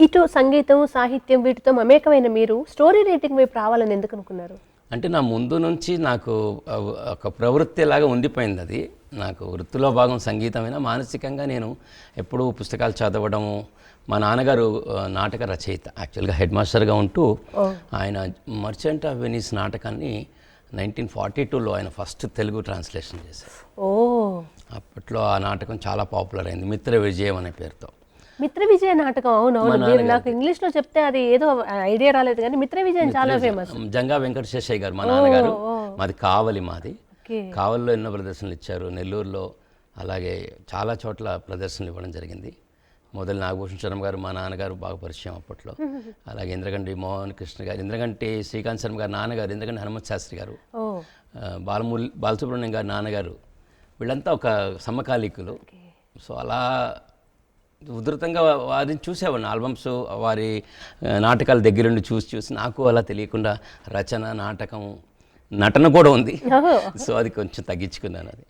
ఇటు సంగీతం, సాహిత్యం వీటితో మమేకమైన మీరు స్టోరీ రైటింగ్ వైపు రావాలని ఎందుకు అనుకున్నారు? అంటే నా ముందు నుంచి నాకు ఒక ప్రవృత్తిలాగా ఉండిపోయింది అది. నాకు వృత్తిలో భాగం సంగీతమైనా మానసికంగా నేను ఎప్పుడూ పుస్తకాలు చదవడము. మా నాన్నగారు నాటక రచయిత, యాక్చువల్గా హెడ్ మాస్టర్గా ఉంటూ ఆయన మర్చెంట్ ఆఫ్ వెనీస్ నాటకాన్ని 1942లో ఆయన ఫస్ట్ తెలుగు ట్రాన్స్లేషన్ చేశారు. అప్పట్లో ఆ నాటకం చాలా పాపులర్ అయింది, మిత్ర విజయం అనే పేరుతో. మిత్ర విజయ నాటకం, అవునవును. మీరు నాకు ఇంగ్లీష్లో చెప్తే అది ఏదో ఐడియా రాలేదు, కానీ మిత్ర విజయం చాలా ఫేమస్. జంగా వెంకటశేషయ్య గారు మా నాన్నగారు, మాది కావలి. కావలిలో ఎన్నో ప్రదర్శనలు ఇచ్చారు, నెల్లూరులో అలాగే చాలా చోట్ల ప్రదర్శనలు ఇవ్వడం జరిగింది. మొదలు నాగభూషణ శర్మ గారు మా నాన్నగారు బాగా పరిచయం అప్పట్లో. అలాగే ఇంద్రగంటి మోహన్ కృష్ణ గారు, ఇంద్రగంటి శ్రీకాంత్ శర్మ గారు నాన్నగారు, ఇంద్రగంటి హనుమత్ శాస్త్రి గారు, బాలసుబ్రహ్మణ్యం గారు నాన్నగారు, వీళ్ళంతా ఒక సమకాలీకులు. సో అలా ఉధృతంగా వారిని చూసేవాడిని, ఆల్బమ్స్ వారి నాటకాల దగ్గరుండి చూసి నాకు అలా తెలియకుండా రచన, నాటకం, నటన కూడా ఉంది. సో అది కొంచెం తగ్గించుకున్నాను అది.